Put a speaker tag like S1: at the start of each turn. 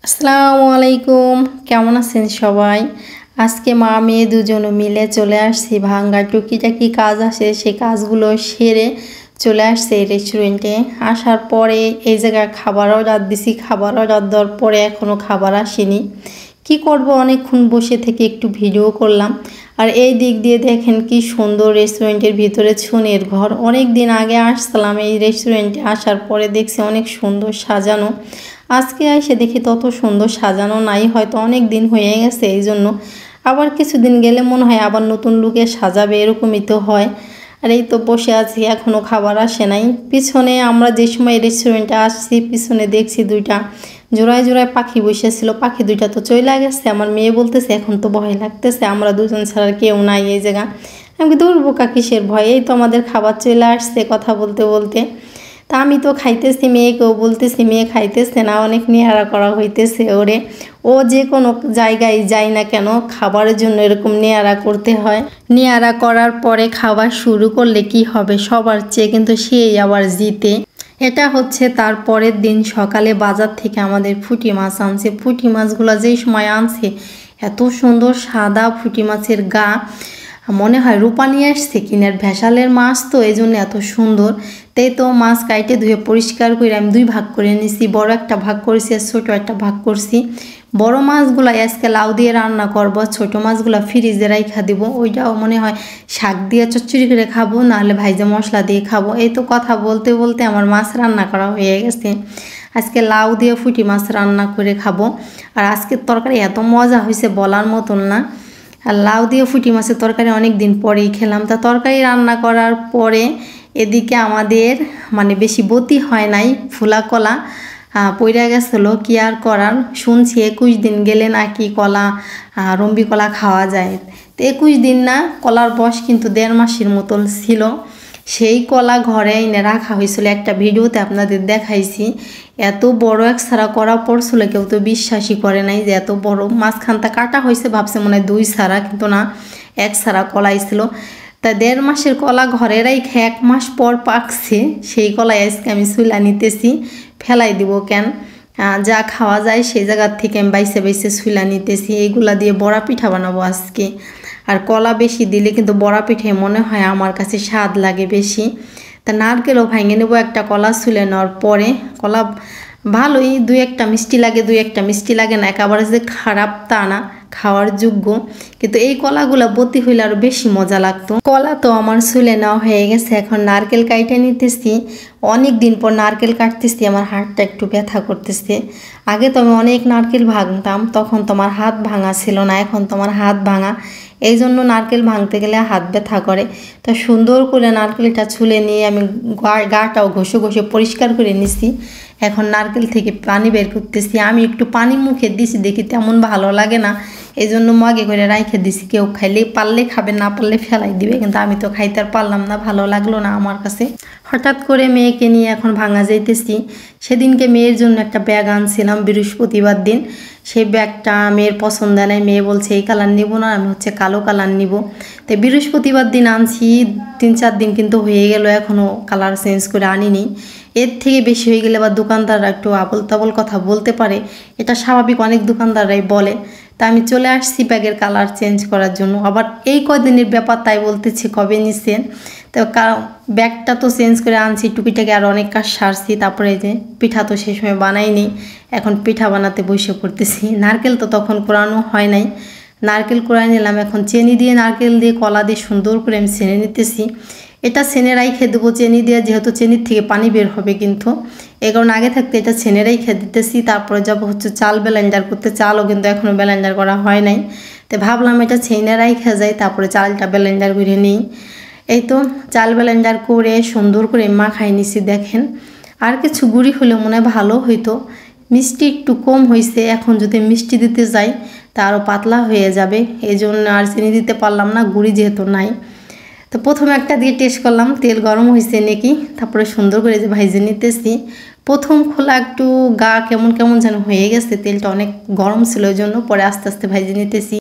S1: আসসালামু আলাইকুম, কেমন আছেন সবাই? আজকে মা মেয়ে দুজনে মিলে চলে আসছি ভাঙ্গা টুকিটাকি কাজ আছে সেই কাজগুলো সেরে চলে আসছে এই রেস্টুরেন্টে। আসার পরে এই জায়গায় খাবার অর্ডার দিছি, খাবার অর্ডার দেওয়ার পরে এখনও খাবার আসেনি। কি করব, অনেকক্ষণ বসে থেকে একটু ভিডিও করলাম। আর এই দিক দিয়ে দেখেন কি সুন্দর রেস্টুরেন্টের ভিতরে ছুনের ঘর। অনেক দিন আগে আসছিলাম এই রেস্টুরেন্টে, আসার পরে দেখছি অনেক সুন্দর সাজানো। আজকে এসে দেখি তত সুন্দর সাজানো নাই, হয়তো অনেক দিন হয়ে গেছে এই জন্য। আবার কিছুদিন গেলে মনে হয় আবার নতুন লুকে সাজাবে, এরকমই তো হয়। আর এই তো বসে আছি, এখনও খাবার আসে নাই। পিছনে আমরা যে সময় রেস্টুরেন্টে আসছি পিছনে দেখছি দুইটা জোড়ায় জোড়ায় পাখি বসেছিল, পাখি দুইটা তো চলে গেছে। আমার মেয়ে বলতেছে এখন তো ভয় লাগতেছে, আমরা দুজন ছাড়া কেউ নাই এই জায়গা। আমি দৌড়বো কিসের ভয়, এই তো আমাদের খাবার চলে আসছে কথা বলতে বলতে। তা আমি তো খাইতেছি, মেয়েকেও বলতেছি, মেয়ে খাইতেছে না, অনেক নেয়ারা করা হইতেছে ওরে। ও যে কোনো জায়গায় যায় না কেন খাবারের জন্য এরকম নেয়ারা করতে হয়। নেয়ারা করার পরে খাবার শুরু করলে কি হবে, সবার চেয়ে কিন্তু সেই আবার জিতে। এটা হচ্ছে তার পরের দিন সকালে বাজার থেকে আমাদের পুঁটি মাছ আনছে। পুঁটি মাছগুলো যেই সময় আনছে এত সুন্দর সাদা পুঁটি মাছের গা, মনে হয় রূপা নিয়ে আসছে কিনার, ভেসালের মাছ তো এই জন্য এত সুন্দর। তাই তো মাছ কাইটে ধুয়ে পরিষ্কার করে আমি দুই ভাগ করে নিছি, বড় একটা ভাগ করেছি আর ছোটো একটা ভাগ করছি। বড় মাছগুলো আজকে লাউ দিয়ে রান্না করব, ছোট মাছগুলো ফ্রিজে রাইখা দিব, ওইটাও মনে হয় শাক দিয়ে চচ্চড়ি করে খাবো, নাহলে ভাইজা মশলা দিয়ে খাবো। এই তো কথা বলতে বলতে আমার মাছ রান্না করা হয়ে গেছে। আজকে লাউ দিয়ে পুঁটি মাছ রান্না করে খাবো। আর আজকের তরকারি এত মজা হয়েছে বলার মতন না। আর লাউ দিয়ে পুঁটি মাছের তরকারি অনেক দিন পরেই খেলাম। তা তরকারি রান্না করার পরে এদিকে আমাদের বেশি বতি হয় নাই, ফুলা কলা পইরা গেছিলো, কি আর করার। শুনছি 21 দিন গেলে নাকি কলা রম্বি কলা খাওয়া যায়। তো 21 দিন না, কলার বয়স কিন্তু 1.5 মাসের মতন ছিল। সেই কলা ঘরে এনে রাখা হয়েছিল, একটা ভিডিওতে আপনাদের দেখাইছি। এত বড় এক সারা করা পড়ছিল, কেউ তো বিশ্বাসই করে নাই যে এত বড়। মাঝখানটা কাটা হয়েছে, ভাবছে মনে হয় 2 সারা, কিন্তু না, 1 সারা কলাই ছিল। তা 1.5 মাসের কলা ঘরে রাইখে 1 মাস পর পাকছে সেই কলাই আজকে আমি চুলা নিতেছি। ফেলাই দিব কেন, যা খাওয়া যায় সেই জায়গার থেকে আমি বাইসে বাইসে চুলা নিতেছি। এইগুলা দিয়ে বড়া পিঠা বানাবো আজকে। আর কলা বেশি দিলে কিন্তু বড়া পিঠে মনে হয় আমার কাছে স্বাদ লাগে বেশি। তা নারকেলও ভেঙে নেবো একটা কলা চুলে নেওয়ার পরে। কলা ভালোই, 2-1টা মিষ্টি লাগে, 2-1টা মিষ্টি লাগে না, একেবারে যে খারাপ তা না, খাওয়ার যোগ্য। কিন্তু এই কলাগুলা বতি হইলে আরও বেশি মজা লাগতো। কলা তো আমার চুলে নেওয়া হয়ে গেছে, এখন নারকেল কাইটে নিতেছি। অনেক দিন পর নারকেল কাটতেছি, আমার হাতটা একটু ব্যথা করতেছে। আগে তো আমি অনেক নারকেল ভাঙতাম, তখন তোমার হাত ভাঙা ছিল না, এখন তোমার হাত ভাঙা, এই জন্য নারকেল ভাঙতে গেলে হাত ব্যথা করে। তো সুন্দর করে নারকেলটা ছুলে নিয়ে আমি গাটাও ঘষে ঘষে পরিষ্কার করে নিছি। এখন নারকেল থেকে পানি বের করতেছি। আমি একটু পানি মুখে দিছি, দেখি তেমন ভালো লাগে না, এই জন্য মগে করে রাইখে দিছি। কেউ খাইলে পারলে খাবে, না পারলে ফেলাই দিবে, কিন্তু আমি তো খাইতে আর পারলাম না, ভালো লাগলো না আমার কাছে। হঠাৎ করে মেয়েকে নিয়ে এখন ভাঙা যাইতেছি। সেদিনকে মেয়ের জন্য একটা ব্যাগ আনছিলাম বৃহস্পতিবার দিন, সেই ব্যাগটা মেয়ের পছন্দ নাই, মেয়ে বলছে এই কালার নিব না, আমি হচ্ছে কালো কালার নিব। তো বৃহস্পতিবার দিন আনছি, 3-4 দিন কিন্তু হয়ে গেল, এখনও কালার চেঞ্জ করে আনিনি। এর থেকে বেশি হয়ে গেলে বা দোকানদাররা একটু আবল তাবল কথা বলতে পারে, এটা স্বাভাবিক, অনেক দোকানদাররাই বলে। তা আমি চলে আসছি ব্যাগের কালার চেঞ্জ করার জন্য। আবার এই কদিনের ব্যাপার, তাই বলতেছি কবে নিছেন। তো ব্যাগটা তো চেঞ্জ করে আনছি, টুকিটাকে আর অনেক কাজ সারছি। তারপরে এই যে পিঠা তো সেই সময় বানাইনি, এখন পিঠা বানাতে বসে পড়তেছি। নারকেল তো তখন কোরানো হয় নাই, নারকেল কোরাই নিলাম। এখন চিনি দিয়ে, নারকেল দিয়ে, কলা দিয়ে সুন্দর করে আমি ছেনে নিতেছি। এটা ছেনে রাইখে দেবো চিনি দিয়ে, যেহেতু চিনির থেকে পানি বের হবে, কিন্তু এই কারণে আগে থাকতে এটা ছেনে রাইখে দিতেছি। তারপরে যাবো হচ্ছে চাল ব্লেন্ডার করতে, চালও কিন্তু এখনও ব্লেন্ডার করা হয় নাই। তো ভাবলাম এটা ছেনে রাইখে যাই, তারপরে চালটা ব্লেন্ডার করে নিই। এই তো চাল ব্লেন্ডার করে সুন্দর করে মাখাই নিছি। দেখেন, আর কিছু গুঁড়ি হলে মনে হয় ভালো হইতো, মিষ্টি একটু কম হয়েছে। এখন যদি মিষ্টি দিতে যাই তা আরও পাতলা হয়ে যাবে, এই জন্য আর চিনি দিতে পারলাম না, গুঁড়ি যেহেতু নাই। তো প্রথমে একটা দিয়ে টেস্ট করলাম, তেল গরম হয়েছে নাকি, তারপরে সুন্দর করে যে ভাইজে নিতেছি। প্রথম খোলা একটু গা কেমন কেমন যেন হয়ে গেছে, তেলটা অনেক গরম ছিল, ওই জন্য পরে আস্তে আস্তে ভাইজে নিতেছি।